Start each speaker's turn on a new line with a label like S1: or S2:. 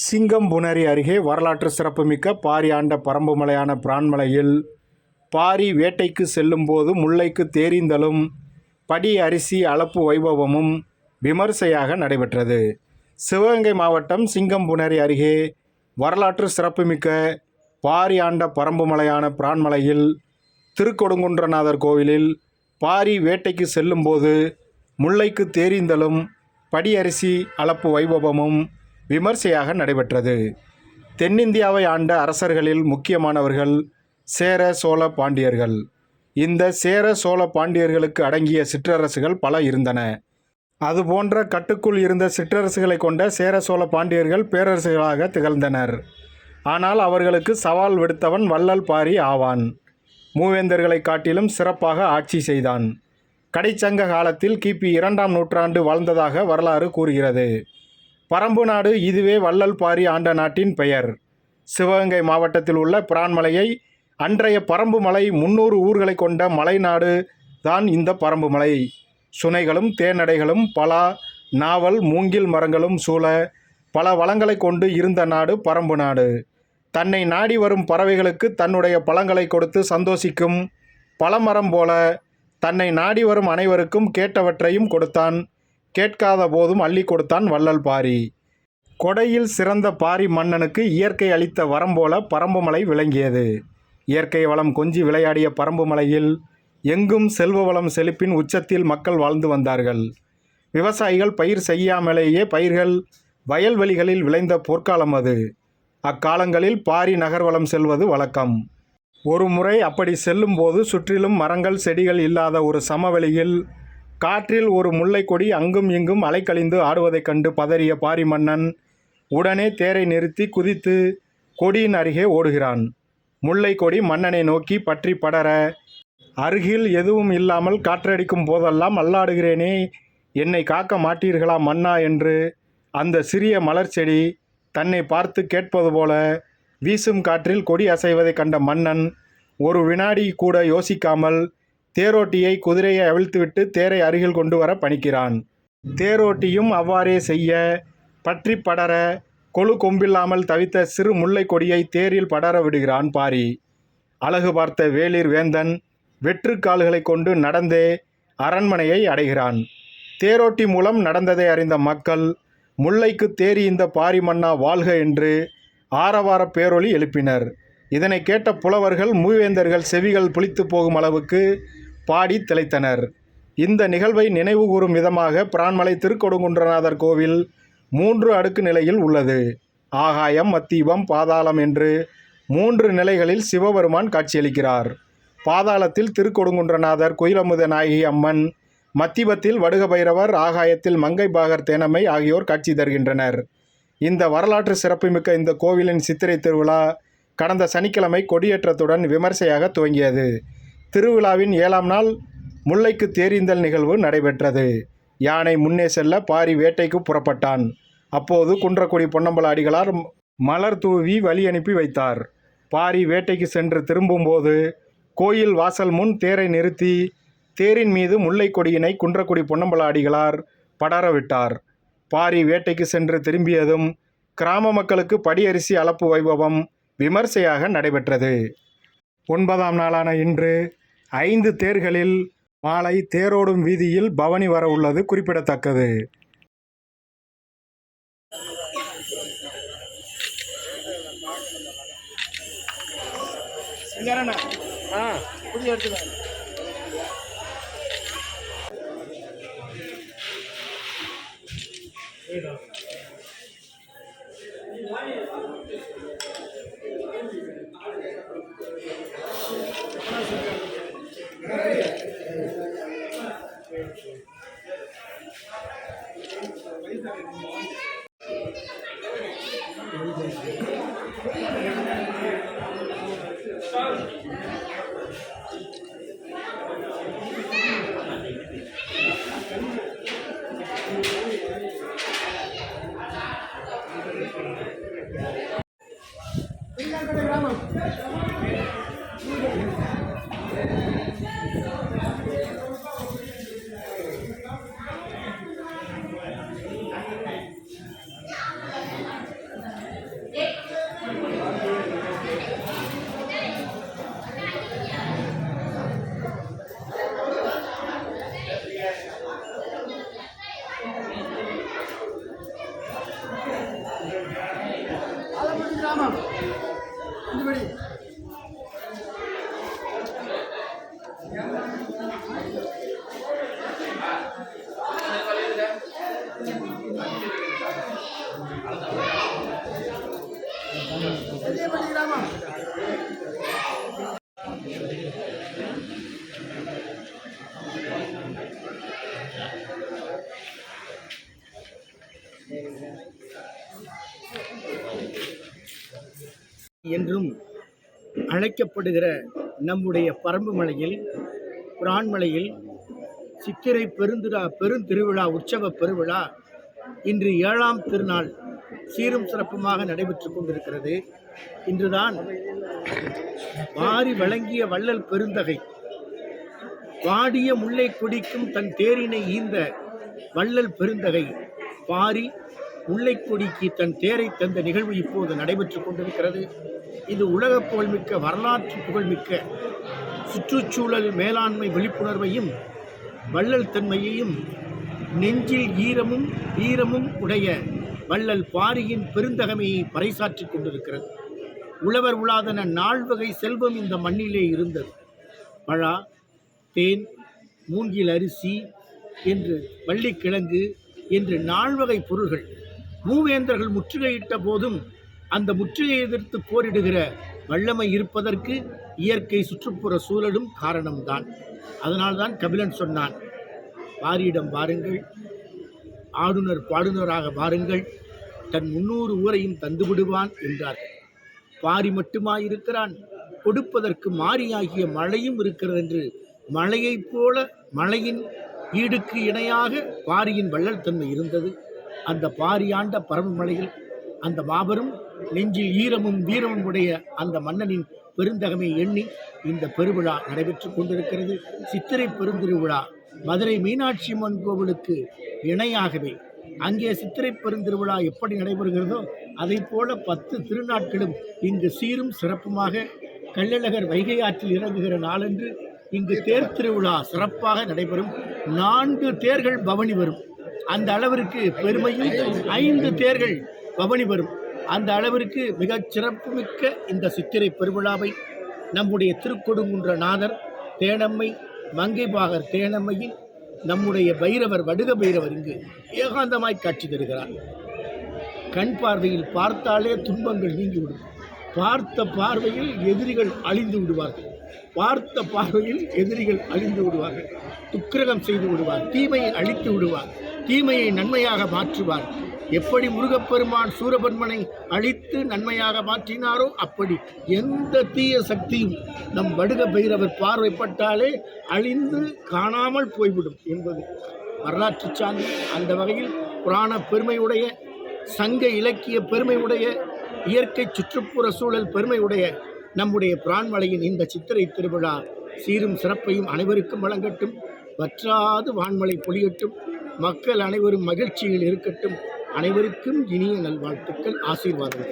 S1: சிங்கம்புணரி அருகே வரலாற்று சிறப்புமிக்க பாரி ஆண்ட பறம்புமலையான பிரான்மலையில் பாரி வேட்டைக்கு செல்லும்போது முல்லைக்கு தேரிந்தலும் படி அரிசி அளப்பு வைபவமும் விமர்சையாக நடைபெற்றது. சிவகங்கை மாவட்டம் சிங்கம்புணரி அருகே வரலாற்று சிறப்புமிக்க பாரி ஆண்ட பறம்புமலையான பிரான்மலையில் திருக்கொடுங்குன்றநாதர் கோவிலில் பாரி வேட்டைக்கு செல்லும்போது முல்லைக்கு தேரிந்தலும் படி அரிசி அளப்பு வைபவமும் விமர்சையாக நடைபெற்றது. தென்னிந்தியாவை ஆண்ட அரசர்களில் முக்கியமானவர்கள் சேர சோழ பாண்டியர்கள். இந்த சேர சோழ பாண்டியர்களுக்கு அடங்கிய சிற்றரசுகள் பல இருந்தன. அதுபோன்ற கட்டுக்குள் இருந்த சிற்றரசுகளை கொண்ட சேர சோழ பாண்டியர்கள் பேரரசுகளாக திகழ்ந்தனர். ஆனால் அவர்களுக்கு சவால் விடுத்தவன் வள்ளல் பாரி ஆவான். மூவேந்தர்களை காட்டிலும் சிறப்பாக ஆட்சி செய்தான். கடைச்சங்க காலத்தில் கிபி 2ஆம் நூற்றாண்டு வாழ்ந்ததாக வரலாறு கூறுகிறது. பறம்பு நாடு இதுவே வள்ளல் பாரி ஆண்ட நாட்டின் பெயர். சிவகங்கை மாவட்டத்தில் உள்ள பிரான்மலையை அன்றைய பறம்புமலை 300 ஊர்களை கொண்ட மலைநாடு தான் இந்த பறம்புமலை. சுனைகளும் தேனடைகளும் பலா நாவல் மூங்கில் மரங்களும் சூழ பல வளங்களை கொண்டு இருந்த நாடு பறம்பு நாடு. தன்னை நாடி வரும் பறவைகளுக்கு தன்னுடைய பழங்களை கொடுத்து சந்தோஷிக்கும் பழமரம் போல தன்னை நாடி வரும் அனைவருக்கும் கேட்டவற்றையும் கொடுத்தான். கேட்காத போதும் அள்ளி கொடுத்தான் வள்ளல் பாரி. கொடையில் சிறந்த பாரி மன்னனுக்கு இயற்கை அளித்த வரம் போல பறம்புமலை விளங்கியது. இயற்கை வளம் கொஞ்சி விளையாடிய பறம்புமலையில் எங்கும் செல்வ வளம் செழிப்பின் உச்சத்தில் மக்கள் வாழ்ந்து வந்தார்கள். விவசாயிகள் பயிர் செய்யாமலேயே பயிர்கள் வயல்வெளிகளில் விளைந்த பொற்காலம் அது. அக்காலங்களில் பாரி நகர்வலம் செல்வது வழக்கம். ஒரு முறை அப்படி செல்லும்போது சுற்றிலும் மரங்கள் செடிகள் இல்லாத ஒரு சமவெளியில் காற்றில் ஒரு முல்லை கொடி அங்கும் இங்கும் அலைக்கழிந்து ஆடுவதைக் கண்டு பதறிய பாரி மன்னன் உடனே தேரை நிறுத்தி குதித்து கொடியின் அருகே ஓடுகிறான். முல்லை கொடி மன்னனை நோக்கி பற்றி படர, அருகில் எதுவும் இல்லாமல் காற்றடிக்கும் போதெல்லாம் அல்லாடுகிறேனே, என்னை காக்க மாட்டீர்களா மன்னா என்று அந்த சிறிய மலர் செடி தன்னை பார்த்து கேட்பது போல வீசும் காற்றில் கொடி அசைவதை கண்ட மன்னன் ஒரு வினாடி கூட யோசிக்காமல் தேரோட்டியை குதிரையை அவிழ்த்துவிட்டு தேரை அருகில் கொண்டு வர பணிக்கிறான். தேரோட்டியும் அவ்வாறே செய்ய பற்றி படர கொழு கொம்பில்லாமல் தவித்த சிறு முல்லை கொடியை தேரில் படர விடுகிறான் பாரி. அழகு பார்த்த வேளிர் வேந்தன் வெற்று கால்களை கொண்டு நடந்தே அரண்மனையை அடைகிறான். தேரோட்டி மூலம் நடந்ததை அறிந்த மக்கள் முல்லைக்கு தேறி இந்த பாரி மன்னா வாழ்க என்று ஆரவார பேரொலி எழுப்பினர். இதனை கேட்ட புலவர்கள் மூவேந்தர்கள் செவிகள் புளித்து போகும் அளவுக்கு பாடி திளைத்தனர். இந்த நிகழ்வை நினைவு கூறும் விதமாக பிரான்மலை திருக்கொடுங்குன்றநாதர் கோவில் 3 அடுக்கு நிலையில் உள்ளது. ஆகாயம், மத்தீபம், பாதாளம் என்று 3 நிலைகளில் சிவபெருமான் காட்சியளிக்கிறார். பாதாளத்தில் திருக்கொடுங்குன்றநாதர், குயிலமுத நாயகி அம்மன், மத்தீபத்தில் வடுக பைரவர், ஆகாயத்தில் மங்கை பாகர் தேனம்மை ஆகியோர் காட்சி தருகின்றனர். இந்த வரலாற்று சிறப்புமிக்க இந்த கோவிலின் சித்திரை திருவிழா கடந்த சனிக்கிழமை கொடியேற்றத்துடன் விமர்சையாக துவங்கியது. திருவிழாவின் 7ஆம் நாள் முல்லைக்கு தேரிந்தல் நிகழ்வு நடைபெற்றது. யானை முன்னே செல்ல பாரி வேட்டைக்கு புறப்பட்டான். அப்போது குன்றக்குடி பொன்னம்பல அடிகளார் மலர் தூவி வழி அனுப்பி வைத்தார். பாரி வேட்டைக்கு சென்று திரும்பும்போது கோயில் வாசல் முன் தேரை நிறுத்தி தேரின் மீது முல்லை கொடியினை குன்றக்குடி பொன்னம்பல அடிகளார் படரவிட்டார். பாரி வேட்டைக்கு சென்று திரும்பியதும் கிராம மக்களுக்கு படியரிசி அளப்பு வைபவம் விமர்சையாக நடைபெற்றது. 9ஆம் நாளான இன்று 5 தேர்களில் மாலை தேரோடும் வீதியில் பவனி வர உள்ளது குறிப்பிடத்தக்கது.
S2: என்றும் அழைக்கப்படுகிற நம்முடைய பரம்புமலையில் பிரான்மலையில் சித்திரை பெருந்திருவிழா உற்சவ பெருவிழா இன்று 7ஆம் திருநாள் சீரும் சிறப்புமாக நடைபெற்று கொண்டிருக்கிறது. இன்றுதான் வாரி வழங்கிய வள்ளல் பெருந்தகை வாடிய முல்லை கொடிக்கும் தன் தேரினை ஈந்த வள்ளல் பெருந்தகை பாரி முல்லை கொடிக்கு தன் தேரை தந்த நிகழ்வு இப்போது நடைபெற்று கொண்டிருக்கிறது. இது உலக புகழ்மிக்க வரலாற்று புகழ்மிக்க சுற்றுச்சூழல் மேலாண்மை விழிப்புணர்வையும் வள்ளல் தன்மையையும் நெஞ்சில் ஈரமும் உடைய வள்ளல் பாரியின் பெருந்தகமையை பறைசாற்றிக் கொண்டிருக்கிறது. உழவர் உலாதன 4 வகை செல்வம் இந்த மண்ணிலே இருந்தது. பழா, தேன், மூங்கில் அரிசி என்று வள்ளிக்கிழங்கு என்று 4 வகை பொருள்கள். மூவேந்தர்கள் முற்றுகையிட்ட போதும் அந்த முற்றுகையை எதிர்த்து போரிடுகிற வல்லமை இருப்பதற்கு இயற்கை சுற்றுப்புற சூழலும் காரணம்தான். அதனால்தான் கபிலன் சொன்னான், பாரியிடம் வாருங்கள், ஆளுநர் பாடுனராக வாருங்கள், தன் 300 ஊரையும் தந்து விடுவான் என்றார்கள். பாரி மட்டுமாயிருக்கிறான், கொடுப்பதற்கு மாரியாகிய மழையும் இருக்கிறது என்று மழையைப் போல மழையின் ஈடுக்கு இணையாக பாரியின் வள்ளல் தன்மை இருந்தது. அந்த பாரியாண்ட பரம்புமலையில் அந்த மாபெரும் நெஞ்சில் வீரமும் உடைய அந்த மன்னனின் பெருந்தகமை எண்ணி இந்த பெருவிழா நடைபெற்று கொண்டிருக்கிறது. சித்திரை பெருந்திருவிழா மதுரை மீனாட்சி அம்மன் கோவிலுக்கு இணையாகவே அங்கே சித்திரை பெருந்திருவிழா எப்படி நடைபெறுகிறதோ அதை போல 10 திருநாட்களும் இங்கு சீரும் சிறப்புமாக கள்ளழகர் வைகை ஆற்றில் இறங்குகிற நாளன்று இங்கு தேர் திருவிழா சிறப்பாக நடைபெறும். 4 தேர்கள் பவனி வரும். அந்த அளவிற்கு பெருமையும் 5 தேர்கள் பவனி வரும். அந்த அளவிற்கு மிகச் சிறப்புமிக்க இந்த சித்திரை பெருவிழாவை நம்முடைய திருக்கொடுங்குன்ற நாதர் தேனம்மை மங்கைபாகர் தேனம்மையின் நம்முடைய பைரவர் வடுக பைரவர் இங்கு ஏகாந்தமாய் காட்சி தருகிறார். கண் பார்வையில் பார்த்தாலே துன்பங்கள் நீங்கிவிடும். பார்த்த பார்வையில் எதிரிகள் அழிந்து விடுவார்கள். பார்த்த பார்வையில் எதிரிகள் அழிந்து விடுவார்கள். துக்கிரகம் செய்து விடுவார். தீமையை அழித்து விடுவார். தீமையை நன்மையாக மாற்றுவார். எப்படி முருகப்பெருமான் சூரபன்மனை அழித்து நன்மையாக மாற்றினாரோ அப்படி எந்த தீய சக்தியும் நம் வடுக பைரவர் பார்வைப்பட்டாலே அழிந்து காணாமல் போய்விடும் என்பது வரலாற்று சான்று. அந்த வகையில் புராண பெருமையுடைய, சங்க இலக்கிய பெருமையுடைய, இயற்கை சுற்றுப்புற சூழல் பெருமையுடைய நம்முடைய பிரான்மலையின் இந்த சித்திரை திருவிழா சீரும் சிறப்பையும் அனைவருக்கும் வழங்கட்டும். வற்றாது வான்மலை பொழியட்டும். மக்கள் அனைவரும் மகிழ்ச்சியில் இருக்கட்டும். அனைவருக்கும் இனிய நல்வாழ்த்துக்கள், ஆசீர்வாதங்கள்.